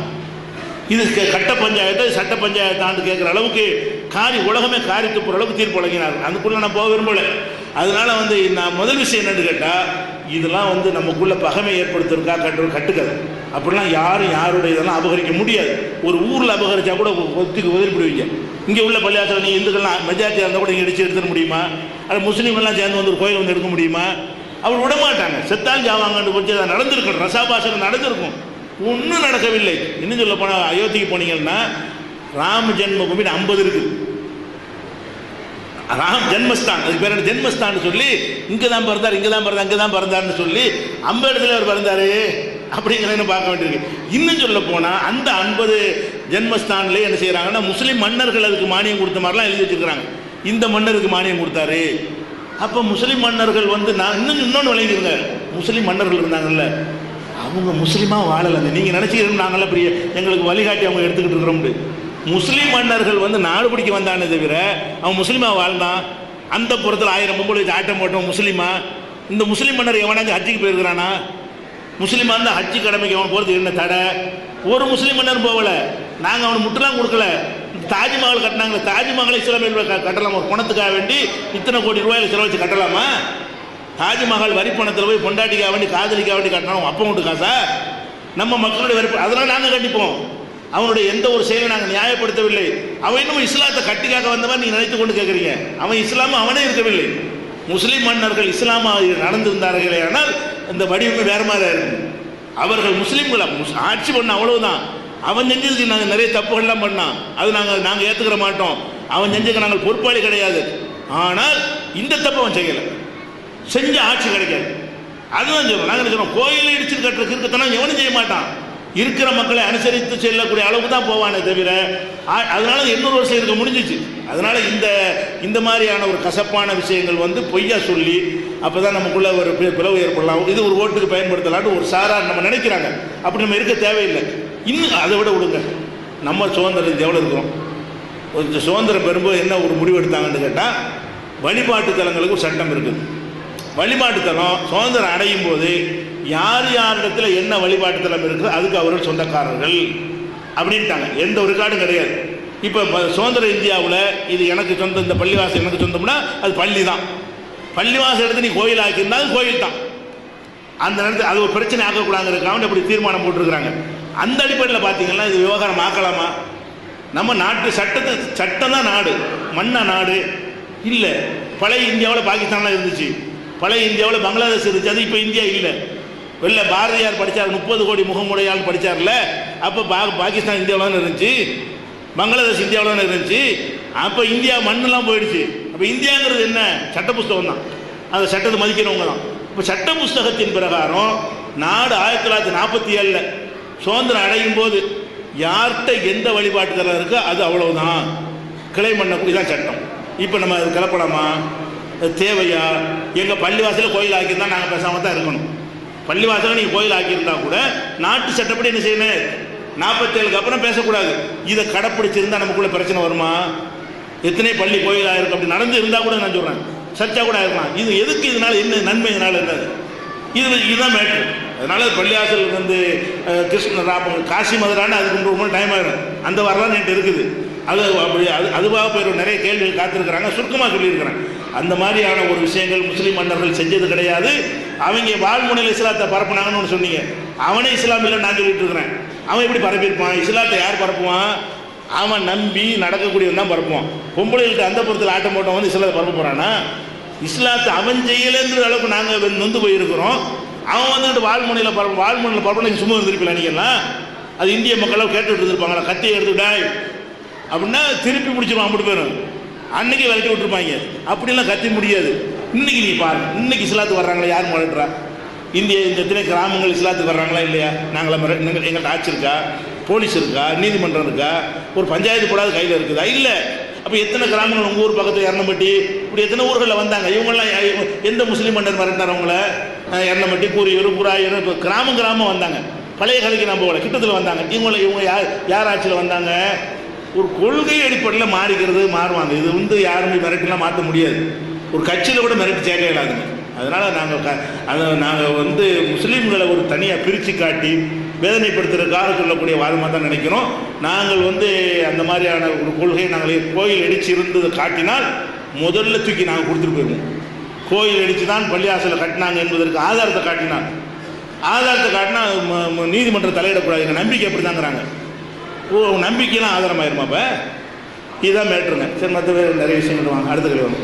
இது கட்ட பஞ்சாயத்தை சட்ட பஞ்சாயத்தாண்டு கேட்குற அளவுக்கு உலகமே காரித்து போகிற அளவுக்கு தீர்ப்பு வழங்கினார். அதுக்குள்ளே நான் போக விரும்பலை. அதனால வந்து நான் முதல் விஷயம் என்னன்னு கேட்டால், இதெல்லாம் வந்து நமக்குள்ள பகைமை ஏற்படுத்துறதுக்கா கட்டுக்கதை. அப்படிலாம் யாருடைய இதெல்லாம் அபகரிக்க முடியாது. ஒரு ஊரில் அபகரிச்சா கூட உதவிப்படுவீங்க. இங்கே உள்ள பள்ளியாசல் நீங்கள் இந்துக்கள்லாம் மெஜாரிட்டியாக இருந்தால் கூட இங்கே எடுத்து எடுத்துட முடியுமா? அது முஸ்லீம்லாம் சேர்ந்து வந்து ஒரு கோயில் வந்து எடுக்க முடியுமா? அவர் விடமாட்டாங்க. செத்தால் ஜாவாங்கன்னு கொஞ்சம் அதை நடந்திருக்கும், ரசாபாசனம் நடந்திருக்கும். ஒன்றும் நடக்கவில்லை. இன்னும் சொல்ல போனால் அயோத்திக்கு போனீங்கன்னா ராம ஜென்மபூமி 50 இருக்குது. ராம் ஜென்மஸ்தான், அதுக்கு பேர் என்ன, ஜென்மஸ்தான் சொல்லி இங்கே தான் பிறந்தார், இங்கே தான் பிறந்தார்னு சொல்லி 50 இடத்துல அவர் பிறந்தாரு அப்படிங்கிறத பார்க்க வேண்டியிருக்கு. இன்னும் சொல்ல போனால் அந்த 50 ஜென்மஸ்தான்லேயே என்ன செய்கிறாங்கன்னா, முஸ்லீம் மன்னர்கள் அதுக்கு மானியம் கொடுத்த மாதிரிலாம் எழுதி வச்சுருக்கிறாங்க. இந்த மன்னருக்கு மானியம் கொடுத்தாரு. அப்போ முஸ்லீம் மன்னர்கள் வந்து நான் இன்னொன்று விளங்கிடுங்க, முஸ்லீம் மன்னர்கள் இருந்தாங்கல்ல, அவங்க முஸ்லீமாக வாழலைங்க. நீங்கள் நினச்சிக்கிறோம் நாங்கள்லாம் பெரிய எங்களுக்கு வழிகாட்டி அவங்க எடுத்துக்கிட்டு இருக்கிறோம்னு. முஸ்லீம் மன்னர்கள் வந்து நாடு பிடிக்க வந்தானே தவிர அவன் முஸ்லீமாக வாழ்ந்தான். அந்த புறத்தில் 1000 பொம்பளை வச்சு ஆட்டம் போட்டோம் முஸ்லீமா. இந்த முஸ்லீம் மன்னர் எவனாச்சும் ஹஜ்ஜிக்கு போயிருக்கிறானா? முஸ்லீமாக இருந்தால் ஹஜ்ஜி கடமைக்கு அவன் போகிறதுக்கு என்ன தடை? ஒரு முஸ்லீம் மன்னர் போகலை. நாங்கள் அவனை முட்டெல்லாம் கொடுக்கல. தாஜ்மஹால் கட்டினாங்களே, தாஜ்மஹாலை இஸ்லாமியர்கள் கட்டலாமா? ஒரு பணத்துக்காக வேண்டி இத்தனை கோடி ரூபாயில் செலவழிச்சு கட்டலாமா? தாஜ்மஹால் வரி பணத்தில் போய் பொண்டாட்டிக்காக வேண்டி காதலிக்காக வேண்டி கட்டினாலும் அப்போ உண்டு காசா? நம்ம மக்களுடைய வரி, அதனால் நாங்கள் கண்டிப்போம். அவனுடைய எந்த ஒரு செயலை நாங்கள் நியாயப்படுத்தவில்லை. அவன் இன்னும் இஸ்லாத்தை கட்டிக்காக வந்தவன் நீங்கள் நினைத்து கொண்டு கேட்குறீங்க. அவன் இஸ்லாமும் அவனே இருக்கவில்லை. முஸ்லீம் மன்னர்கள் இஸ்லாமாக நடந்திருந்தார்களே, ஆனால் இந்த வடிவமே வேறு மாதிரி இருக்கும். அவர்கள் முஸ்லீம்களை ஆட்சி பண்ண அவ்வளவுதான். அவன் செஞ்சதுக்கு நாங்கள் நிறைய தப்புகள்லாம் பண்ணான், அது நாங்கள் ஏற்றுக்கிற மாட்டோம். அவன் செஞ்சதுக்கு நாங்கள் பொறுப்பாளி கிடையாது. ஆனால் இந்த தப்பு அவன் செய்யலை, செஞ்ச ஆட்சி கிடைக்காது. அதுதான் சொல்றோம். நாங்கள் சொல்றோம், கோயிலை இடிச்சு கட்டுற கிறுக்கத்தனம் எவனும் செய்ய மாட்டான். இருக்கிற மக்களை அனுசரித்து செல்லக்கூடிய அளவுக்கு தான் போவானே தவிர, அதனால 800 வருஷம் இருக்க முடிஞ்சிச்சு. அதனால இந்த மாதிரியான ஒரு கசப்பான விஷயங்கள் வந்து பொய்யா சொல்லி அப்போ தான் நமக்குள்ள ஒரு பிளவு ஏற்படலாம். இது ஒரு ஓட்டுக்கு பயன்படுத்தலான்னு ஒரு சாரார் நம்ம நினைக்கிறாங்க. அப்படி நம்ம இருக்க தேவையில்லை. இன்னும் அதை விட விடுங்க, நம்ம சுதந்திரம் எவ்வளோ இருக்கிறோம். ஒரு சுதந்திரம் பெறும்போது என்ன ஒரு முடிவு எடுத்தாங்கன்னு கேட்டால், வழிபாட்டு தலங்களுக்கு ஒரு சட்டம் இருக்குது. வழிபாட்டு தலம் சுதந்திரம் அடையும் போது யார் யாரிடத்துல என்ன வழிபாட்டு தலம் இருக்குது அதுக்கு அவர்கள் சொந்தக்காரர்கள் அப்படின்ட்டாங்க. எந்த ஒரு ரெக்கார்டும் கிடையாது. இப்போ சுதந்திர இந்தியாவில் இது எனக்கு சொந்தம், இந்த பள்ளிவாசல் எனக்கு சொந்தம்னா அது பள்ளி தான். பள்ளிவாசல் எடுத்து நீ கோயில் ஆக்கியிருந்தா அது கோயில் தான். அந்த நேரத்தில் அது ஒரு பிரச்சனை ஆக்கக்கூடாதுங்கிறதுக்காக அப்படி தீர்மானம் போட்டிருக்கிறாங்க. அந்த அடிப்படையில் பார்த்தீங்கன்னா இது விவகாரம் ஆக்கலாமா? நம்ம நாட்டு சட்டம் தான் நாடு, மண்ணா நாடு இல்லை. பழைய இந்தியாவில் பாகிஸ்தான்லாம் இருந்துச்சு, பழைய இந்தியாவில் பங்களாதேஷ் இருந்துச்சு, அது இப்போ இந்தியா இல்லை. வெளில பாரதியார் படித்தார், 30 கோடி முகமுடையால் படித்தார்ல, அப்போ பாகிஸ்தான் இந்தியாவில் தானே இருந்துச்சு, பங்களாதேஷ் இந்தியாவில் தானே இருந்துச்சு. அப்போ இந்தியா மண்ணெல்லாம் போயிடுச்சு. அப்போ இந்தியாங்கிறது என்ன? சட்ட புஸ்தகம் தான், அந்த சட்டத்தை மதிக்கிறவங்க தான். இப்போ சட்ட புஸ்தகத்தின் பிரகாரம் நாடு 1947 சுதந்திரம் அடையும் போது யார்கிட்ட எந்த வழிபாட்டுதலாக இருக்கோ அது அவ்வளவுதான், கிளை பண்ணக்கூடியதான் சட்டம். இப்போ நம்ம அது கிளப்பலாமா? தேவையா? எங்கள் பள்ளிவாசலில் கோயில் ஆக்கியிருந்தால் நாங்கள் பேசாமல் தான் இருக்கணும். பள்ளிவாசலில் நீங்கள் கோயில் ஆக்கியிருந்தா கூட நாட்டு சட்டப்படி என்ன செய்யணும்? 47க்கு அப்புறம் பேசக்கூடாது. இதை கடைப்பிடிச்சிருந்தால் நமக்குள்ள பிரச்சனை வருமா? எத்தனை பள்ளி கோயில் ஆயிருக்கு அப்படி நடந்து இருந்தால் கூட நான் சொல்கிறேன், சர்ச்சா கூட ஆயிருக்கலாம். இது எதுக்கு? இதனால் என்ன நன்மை? இதனால் என்னது? இதுதான் மேட்ரு. அதனால பள்ளிவாசல் வந்து காசி மதுரான்னு அதுக்கு ரொம்ப டைம் ஆகிடும். அந்த வரலாம் நேற்று இருக்குது. அது அப்படி அதுவாக போய் நிறைய கேள்விகள் காத்திருக்கிறாங்க. சுருக்கமாக சொல்லியிருக்கிறேன். அந்த மாதிரியான ஒரு விஷயங்கள் முஸ்லீம் மன்னர்கள் செஞ்சது கிடையாது. அவங்க வாழ்முனையில் இஸ்லாத்தை பரப்புனாங்கன்னு ஒன்று சொன்னீங்க. அவனே இஸ்லாம் இல்லைன்னு நான் சொல்லிட்டு இருக்கிறேன். அவன் எப்படி பரப்பியிருப்பான்? இஸ்லாத்தை யார் பரப்புவான்? அவன் நம்பி நடக்கக்கூடியவன் தான் பரப்புவான். பொம்பளைகள்கிட்ட அந்த புறத்தில் ஆட்டம் போட்டவன் வந்து இஸ்லாத்தை பரப்ப போகிறானா? இஸ்லாத்தை அவன் செய்யலைன்ற அளவுக்கு நாங்கள் நொந்து போயிருக்கிறோம். அவன் வந்துட்டு வாழ்முனையில் பரப்புனா சும்மா இருந்திருப்பீங்களா நீங்கள்லாம்? அது இந்திய மக்களாக கேட்டுட்டு இருந்திருப்பாங்களா? கத்தியை எடுத்துக்கிட்டாய் அப்படின்னா திருப்பி பிடிச்சிருவான், அப்படி போயிடும். அன்னைக்கு விரட்டி விட்டுருப்பாங்க. அப்படிலாம் கத்தி முடியாது. இன்னைக்கு நீ பாருங்க, இன்னைக்கு இஸ்லாத்துக்கு வர்றாங்களா? யார் முறையிட்றா? இந்த எத்தனை கிராமங்கள் இஸ்லாத்துக்கு வர்றாங்களா இல்லையா? எங்கள்கிட்ட ஆட்சி இருக்கா? போலீஸ் இருக்கா? நீதிமன்றம் இருக்கா? ஒரு பஞ்சாயத்து போடாத கையில் இருக்குதா? இல்லை. அப்போ எத்தனை கிராமங்கள் உங்கள் ஊர் பக்கத்தில் எரணம்பட்டி இப்படி எத்தனை ஊர்களில் வந்தாங்க? இவங்கெல்லாம் எந்த முஸ்லீம் மன்னர் மிரட்டினார் அவங்கள? எரணம்பட்டி, கூரியூர், புறாயூர், இப்போ கிராமம் வந்தாங்க. பழைய கலைக்கு நம்ம போகல, கிட்டத்தில் வந்தாங்க. இவங்க யார் ஆட்சியில் வந்தாங்க? ஒரு கொள்கை அடிப்படையில் மாறுவாங்க. இது வந்து யாருமே மிரட்டிலாம் மாற்ற முடியாது. ஒரு கட்சியில் கூட மிரட்டி சேர்க்க இயலாதுங்க. அதனால் நாங்கள் வந்து முஸ்லீம்களை ஒரு தனியாக பிரித்து காட்டி வேதனைப்படுத்துறதுக்காக சொல்லக்கூடிய வாதமாக தான் நினைக்கிறோம். நாங்கள் வந்து அந்த மாதிரியான ஒரு கொள்கையை நாங்கள் கோயில் இடித்து இருந்ததை காட்டினால் முதல்ல தூக்கி நாங்கள் கொடுத்துட்டு போயிடுவோம். கோயில் இடித்து தான் பள்ளிவாசலை கட்டினாங்க என்பதற்கு ஆதாரத்தை காட்டினா நீதிமன்றம் தலையிடக்கூடாது. எங்கள் நம்பிக்கை எப்படி தாங்கிறாங்க. நம்பிக்கைலாம் ஆதாரமாயிருமா? இப்போ இதுதான் மேட்ருங்க. சரி, மற்ற நிறைய விஷயங்கள் வாங்க அடுத்த கேள்வி.